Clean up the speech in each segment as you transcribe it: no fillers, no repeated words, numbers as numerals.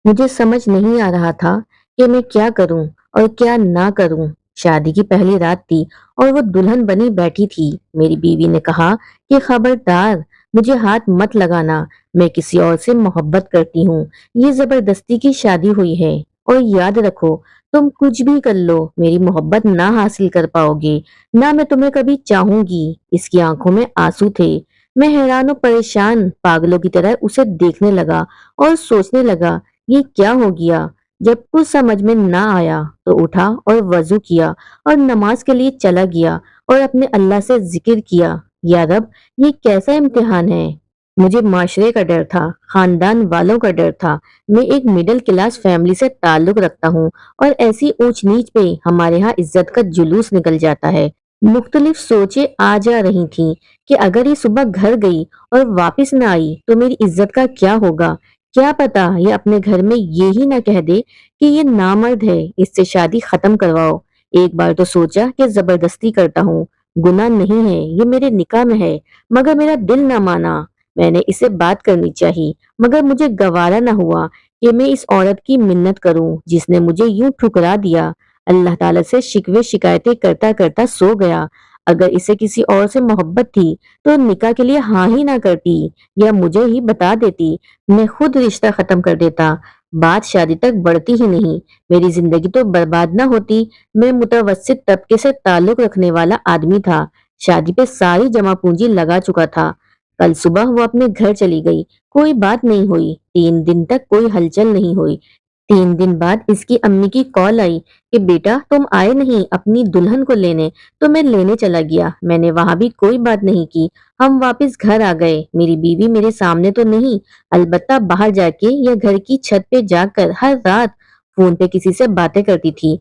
मुझे समझ नहीं आ रहा था कि मैं क्या करूं और क्या ना करूं। शादी की पहली रात थी और वो दुल्हन बनी बैठी थी। मेरी बीवी ने कहा कि खबरदार, मुझे हाथ मत लगाना, मैं किसी और से मोहब्बत करती हूँ। ये जबरदस्ती की शादी हुई है। और याद रखो, तुम कुछ भी कर लो, मेरी मोहब्बत ना हासिल कर पाओगे, ना मैं तुम्हें कभी चाहूंगी। इसकी आंखों में आंसू थे। मैं हैरान और परेशान पागलों की तरह उसे देखने लगा और सोचने लगा, ये क्या हो गया। जब कुछ समझ में ना आया तो उठा और वजू किया और नमाज के लिए चला गया और अपने अल्लाह से जिक्र किया, या रब, ये कैसा इम्तिहान है। मुझे माशरे का डर था, खानदान वालों का डर था। मैं एक मिडिल क्लास फैमिली से ताल्लुक रखता हूँ और ऐसी ऊंच नीच पे हमारे यहाँ इज्जत का जुलूस निकल जाता है। मुख्तलिफ सोचें आ जा रही थीं कि अगर ये सुबह घर गई और वापस न आई तो मेरी इज्जत का क्या होगा। क्या पता ये अपने घर में ये ही ना कह दे कि ये नामर्द है, इससे शादी खत्म करवाओ। एक बार तो सोचा कि जबरदस्ती करता हूँ, गुनाह नहीं है, ये मेरे निकाह में है, मगर मेरा दिल ना माना। मैंने इसे बात करनी चाहिए, मगर मुझे गवारा ना हुआ कि मैं इस औरत की मिन्नत करूं जिसने मुझे यूं ठुकरा दिया। अल्लाह ताला से शिकवे शिकायतें करता करता सो गया। अगर इसे किसी और से मोहब्बत थी तो निकाह के लिए हाँ ही ना करती, या मुझे ही बता देती, मैं खुद रिश्ता खत्म कर देता। बात शादी तक बढ़ती ही नहीं, मेरी जिंदगी तो बर्बाद ना होती। मैं मुतवस्सित तबके से ताल्लुक रखने वाला आदमी था, शादी पे सारी जमा पूंजी लगा चुका था। कल सुबह वो अपने घर चली गई, कोई बात नहीं हुई। 3 दिन तक कोई हलचल नहीं हुई। 3 दिन बाद इसकी अम्मी की कॉल आई कि बेटा तुम आए नहीं अपनी दुल्हन को लेने। तो मैं लेने चला गया। मैंने वहां भी कोई बात नहीं की। हम वापस घर आ गए। मेरी बीवी मेरे सामने तो नहीं, अलबत्ता बाहर जाके या घर की छत पे जाकर हर रात फोन पे किसी से बातें करती थी।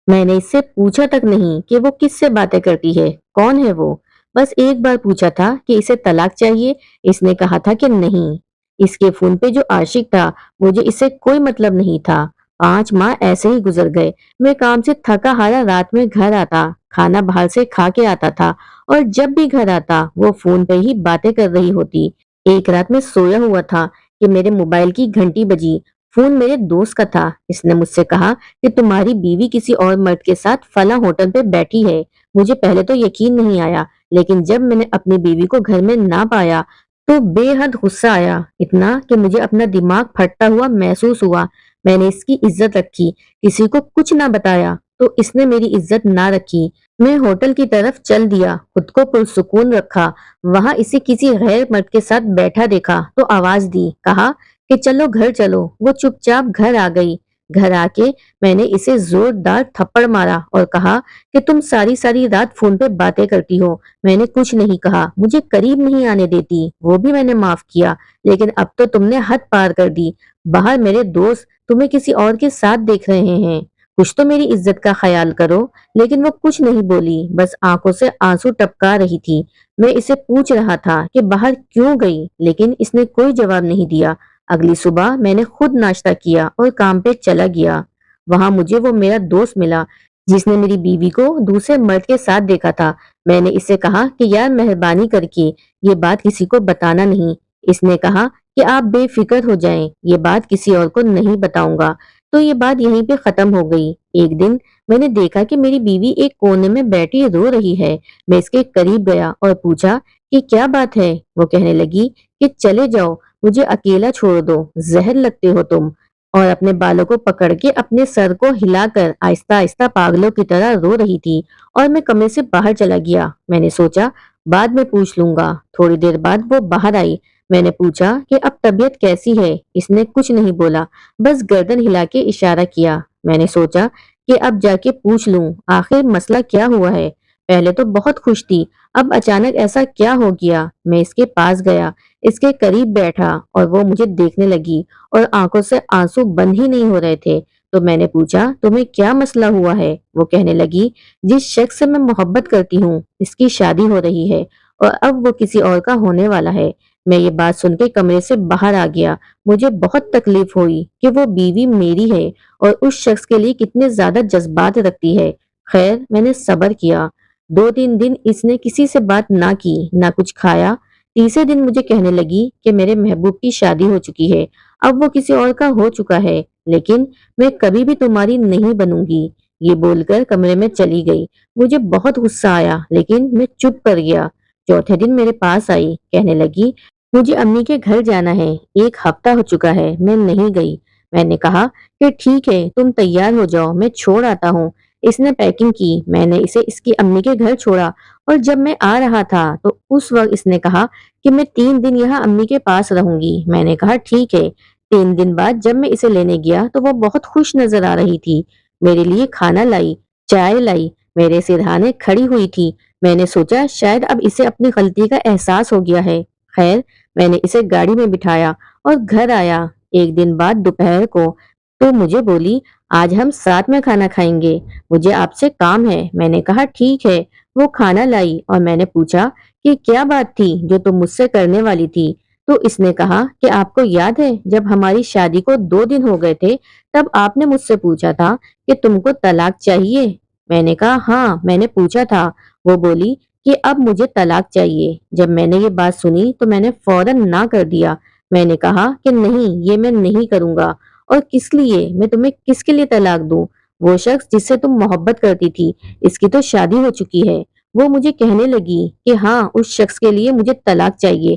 मैंने इससे पूछा तक नहीं कि वो किससे बातें करती है, कौन है वो। बस एक बार पूछा था कि इसे तलाक चाहिए। इसने कहा था कि नहीं। इसके फोन पे जो आशिक था, मुझे इससे कोई मतलब नहीं था। 5 माह ऐसे ही गुजर गए। मैं काम से थका हारा रात में घर आता, खाना बाहर से खा के आता था, और जब भी घर आता वो फोन पे ही बातें कर रही होती। एक रात में सोया हुआ था कि मेरे मोबाइल की घंटी बजी। फोन मेरे दोस्त का था। इसने मुझसे कहा कि तुम्हारी बीवी किसी और मर्द के साथ फला होटल पे बैठी है। मुझे पहले तो यकीन नहीं आया, लेकिन जब मैंने अपनी बीवी को घर में ना पाया तो बेहद गुस्सा आया, इतना कि मुझे अपना दिमाग फटता हुआ महसूस हुआ। मैंने इसकी इज्जत रखी, किसी को कुछ ना बताया, तो इसने मेरी इज्जत ना रखी। मैं होटल की तरफ चल दिया, खुद को पुरसुकून रखा। वहां इसे किसी गैर मर्द के साथ बैठा देखा तो आवाज दी, कहा कि चलो घर चलो। वो चुपचाप घर आ गई। घर आके मैंने इसे जोरदार थप्पड़ मारा और कहा कि तुम सारी सारी रात फोन पे बातें करती हो। मैंने कुछ नहीं कहा, मुझे करीब नहीं आने देती, वो भी मैंने माफ किया, लेकिन अब तो तुमने हद पार कर दी। बाहर मेरे दोस्त तुम्हें किसी और के साथ देख रहे हैं, कुछ तो मेरी इज्जत का ख्याल करो। लेकिन वो कुछ नहीं बोली, बस आंखों से आंसू टपका रही थी। मैं इसे पूछ रहा था कि बाहर क्यों गई, लेकिन इसने कोई जवाब नहीं दिया। अगली सुबह मैंने खुद नाश्ता किया और काम पे चला गया। वहां मुझे वो मेरा दोस्त मिला जिसने मेरी बीवी को दूसरे मर्द के साथ देखा था। मैंने इससे कहा कि यार मेहरबानी करके ये बात किसी को बताना नहीं। इसने कहा कि आप बेफिक्र हो जाएं, ये बात किसी और को नहीं बताऊंगा। तो ये बात यहीं पे खत्म हो गई। एक दिन मैंने देखा कि मेरी बीवी एक कोने में बैठी रो रही है। मैं इसके करीब गया और पूछा कि क्या बात है। वो कहने लगी कि चले जाओ, मुझे अकेला छोड़ दो, जहर लगते हो तुम। और अपने बालों को पकड़ के अपने सर को हिलाकर आहिस्ता आहिस्ता पागलों की तरह रो रही थी। और मैं कमरे से बाहर चला गया। मैंने सोचा बाद में पूछ लूंगा। थोड़ी देर बाद वो बाहर आई। मैंने पूछा कि अब तबीयत कैसी है। इसने कुछ नहीं बोला, बस गर्दन हिला के इशारा किया। मैंने सोचा कि अब जाके पूछ लूं आखिर मसला क्या हुआ है। पहले तो बहुत खुश थी, अब अचानक ऐसा क्या हो गया। मैं इसके पास गया, इसके करीब बैठा और वो मुझे देखने लगी और आंखों से आंसू बंद ही नहीं हो रहे थे। तो मैंने पूछा तुम्हें क्या मसला हुआ है। वो कहने लगी जिस शख्स से मैं मोहब्बत करती हूँ इसकी शादी हो रही है और अब वो किसी और का होने वाला है। मैं ये बात सुन के कमरे से बाहर आ गया। मुझे बहुत तकलीफ हुई कि वो बीवी मेरी है और उस शख्स के लिए कितने ज्यादा जज्बात रखती है। खैर मैंने सब्र किया। 2-3 दिन इसने किसी से बात ना की, ना कुछ खाया। तीसरे दिन मुझे कहने लगी कि मेरे महबूब की शादी हो चुकी है, अब वो किसी और का हो चुका है, लेकिन मैं कभी भी तुम्हारी नहीं बनूंगी। ये बोलकर कमरे में चली गई। मुझे बहुत गुस्सा आया, लेकिन मैं चुप कर गया। चौथे दिन मेरे पास आई, कहने लगी, मुझे अम्मी के घर जाना है, 1 हफ्ता हो चुका है, मैं नहीं गई। मैंने कहा कि ठीक है, तुम तैयार हो जाओ, मैं छोड़ आता हूँ। इसने पैकिंग की, मैंने इसे इसकी अम्मी के घर छोड़ा, और जब मैं आ रहा था तो उस वक्त इसने कहा कि मैं 3 दिन यहाँ अम्मी के पास रहूंगी। मैंने कहा ठीक है। 3 दिन बाद जब मैं इसे लेने गया तो वो बहुत खुश नजर आ रही थी। मेरे लिए खाना लाई, चाय लाई, मेरे सिरहाने खड़ी हुई थी। मैंने सोचा शायद अब इसे अपनी गलती का एहसास हो गया है। खैर, मैंने इसे गाड़ी में बिठाया और घर आया। 1 दिन बाद दोपहर को तो मुझे बोली, आज हम साथ में खाना खाएंगे, मुझे आपसे काम है। मैंने कहा ठीक है। वो खाना लाई और मैंने पूछा कि क्या बात थी जो तुम मुझसे करने वाली थी। तो इसने कहा कि आपको याद है जब हमारी शादी को 2 दिन हो गए थे, तब आपने मुझसे पूछा था कि तुमको तलाक चाहिए। मैंने कहा हाँ, मैंने पूछा था। वो बोली कि अब मुझे तलाक चाहिए। जब मैंने ये बात सुनी तो मैंने फौरन ना कर दिया। मैंने कहा कि नहीं, ये मैं नहीं करूंगा। और किस लिए? मैं तुम्हें किसके लिए तलाक दूं? वो शख्स जिससे तुम मोहब्बत करती थी, इसकी तो शादी हो चुकी है। वो मुझे कहने लगी कि हाँ, उस शख्स के लिए मुझे तलाक चाहिए,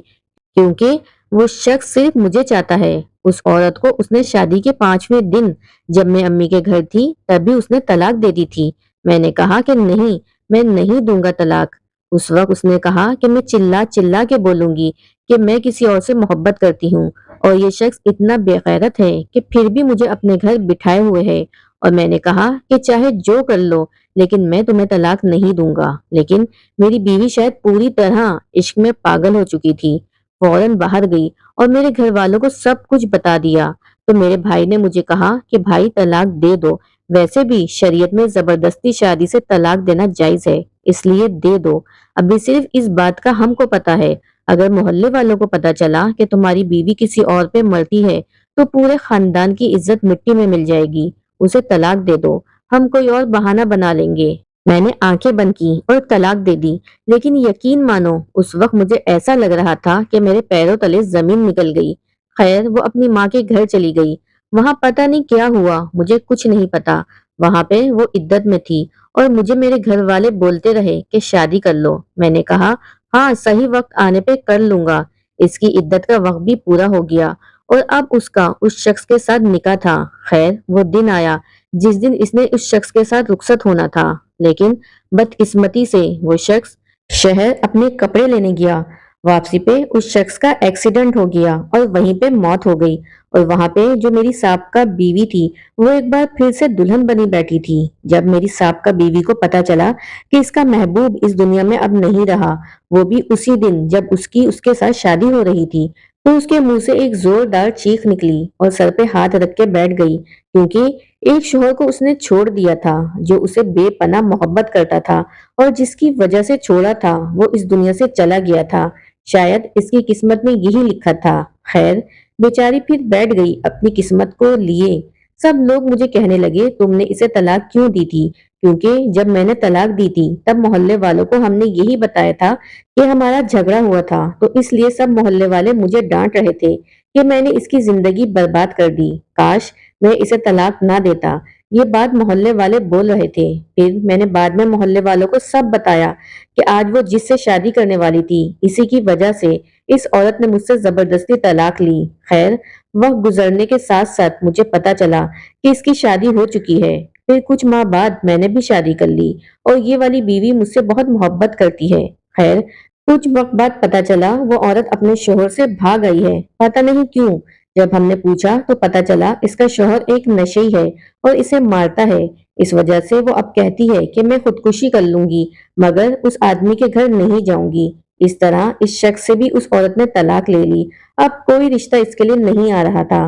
क्योंकि वो शख्स सिर्फ मुझे चाहता है। उस औरत को उसने शादी के 5वें दिन, जब मैं अम्मी के घर थी, तभी उसने तलाक दे दी थी। मैंने कहा कि नहीं, मैं नहीं दूंगा तलाक। उस वक्त उसने कहा कि मैं चिल्ला चिल्ला के बोलूंगी कि मैं किसी और से मोहब्बत करती हूँ, और ये शख्स इतना बेगैरत है कि फिर भी मुझे अपने घर बिठाए हुए है। और मैंने कहा कि चाहे जो कर लो, लेकिन मैं तुम्हें तलाक नहीं दूंगा। लेकिन मेरी बीवी शायद पूरी तरह इश्क में पागल हो चुकी थी, फौरन बाहर गई और मेरे घर वालों को सब कुछ बता दिया। तो मेरे भाई ने मुझे कहा कि भाई तलाक दे दो, वैसे भी शरीयत में जबरदस्ती शादी से तलाक देना जायज है, इसलिए दे दो। अभी सिर्फ इस बात का हमको पता है, अगर मोहल्ले वालों को पता चला कि तुम्हारी बीवी किसी और पे मरती है तो पूरे खानदान की इज्जत मिट्टी में मिल जाएगी। उसे तलाक दे दो, हम कोई और बहाना बना लेंगे। मैंने आंखें बंद की और तलाक दे दी। लेकिन यकीन मानो, उस वक्त मुझे ऐसा लग रहा था कि मेरे पैरों तले जमीन निकल गई। खैर, वो अपनी माँ के घर चली गई। वहां पता नहीं क्या हुआ, मुझे कुछ नहीं पता। वहां पे वो इद्दत में थी और मुझे मेरे घर वाले बोलते रहे कि शादी कर लो। मैंने कहा हाँ, सही वक्त आने पे कर लूंगा। इसकी इद्दत का वक्त भी पूरा हो गया और अब उसका उस शख्स के साथ निकाह था। खैर, वो दिन आया जिस दिन इसने उस शख्स के साथ रुखसत होना था, लेकिन बदकिस्मती से वो शख्स शहर अपने कपड़े लेने गया। वापसी पे उस शख्स का एक्सीडेंट हो गया और वहीं पे मौत हो गई। और वहां पे जो मेरी साबका बीवी थी, वो एक बार फिर से दुल्हन बनी बैठी थी। जब मेरी साबका बीवी को पता चला कि इसका महबूब इस दुनिया में अब नहीं रहा, वो भी उसी दिन जब उसकी उसके साथ शादी हो रही थी, तो उसके मुंह से एक जोरदार चीख निकली और सर पे हाथ रख के बैठ गई, क्योंकि एक शोहर को उसने छोड़ दिया था जो उसे बेपनाह मोहब्बत करता था, और जिसकी वजह से छोड़ा था वो इस दुनिया से चला गया था। शायद इसकी किस्मत में यही लिखा था। खैर, बेचारी फिर बैठ गई अपनी किस्मत को लिए। सब लोग मुझे कहने लगे, तुमने इसे तलाक क्यों दी थी? क्योंकि जब मैंने तलाक दी थी तब मोहल्ले वालों को हमने यही बताया था कि हमारा झगड़ा हुआ था, तो इसलिए सब मोहल्ले वाले मुझे डांट रहे थे कि मैंने इसकी जिंदगी बर्बाद कर दी। काश मैं इसे तलाक ना देता। ये बात मोहल्ले वाले बोल रहे थे। फिर मैंने बाद में मोहल्ले वालों को सब बताया कि आज वो जिससे शादी करने वाली थी, इसी की वजह से इस औरत ने मुझसे जबरदस्ती तलाक ली। खैर, वक्त गुजरने के साथ साथ मुझे पता चला कि इसकी शादी हो चुकी है। फिर कुछ माह बाद मैंने भी शादी कर ली और ये वाली बीवी मुझसे बहुत मोहब्बत करती है। खैर, कुछ वक्त बाद पता चला वो औरत अपने शोहर से भाग आई है, पता नहीं क्यों। जब हमने पूछा तो पता चला इसका शोहर एक नशेई है और इसे मारता है। इस वजह से वो अब कहती है कि मैं खुदकुशी कर लूंगी, मगर उस आदमी के घर नहीं जाऊंगी। इस तरह इस शख्स से भी उस औरत ने तलाक ले ली। अब कोई रिश्ता इसके लिए नहीं आ रहा था।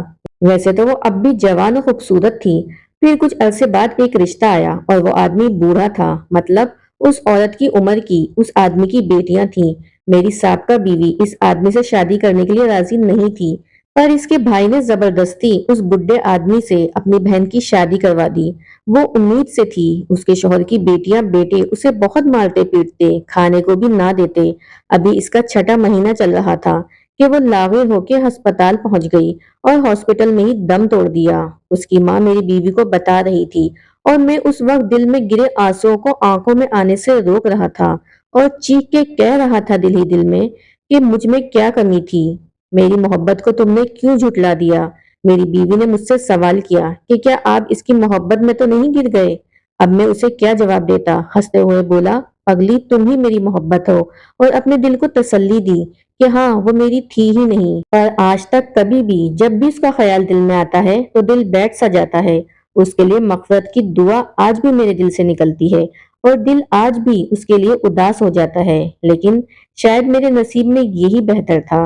वैसे तो वो अब भी जवान और खूबसूरत थी। फिर कुछ अरसे बाद एक रिश्ता आया और वो आदमी बूढ़ा था, मतलब उस औरत की उम्र की उस आदमी की बेटियां थीं। मेरी साबका बीवी इस आदमी से शादी करने के लिए राजी नहीं थी। पर इसके भाई ने जबरदस्ती उस बुढ़े आदमी से अपनी बहन की शादी करवा दी। वो उम्मीद से थी, उसके शौहर की बेटियां बेटे उसे बहुत मारते पीटते, खाने को भी ना देते। अभी इसका छठा महीना चल रहा था कि वो लावे होके अस्पताल पहुंच गई और हॉस्पिटल में ही दम तोड़ दिया। उसकी माँ मेरी बीवी को बता रही थी और मैं उस वक्त दिल में गिरे आंसुओं को आंखों में आने से रोक रहा था और चीख के कह रहा था दिल ही दिल में कि मुझ में क्या कमी थी। मेरी मोहब्बत को तुमने क्यों झुठला दिया? मेरी बीवी ने मुझसे सवाल किया कि क्या आप इसकी मोहब्बत में तो नहीं गिर गए? अब मैं उसे क्या जवाब देता? हंसते हुए बोला, पगली तुम ही मेरी मोहब्बत हो, और अपने दिल को तसल्ली दी कि हाँ वो मेरी थी ही नहीं। पर आज तक कभी भी जब भी उसका ख्याल दिल में आता है तो दिल बैठ सा जाता है। उसके लिए मग़फ़िरत की दुआ आज भी मेरे दिल से निकलती है और दिल आज भी उसके लिए उदास हो जाता है, लेकिन शायद मेरे नसीब में यही बेहतर था।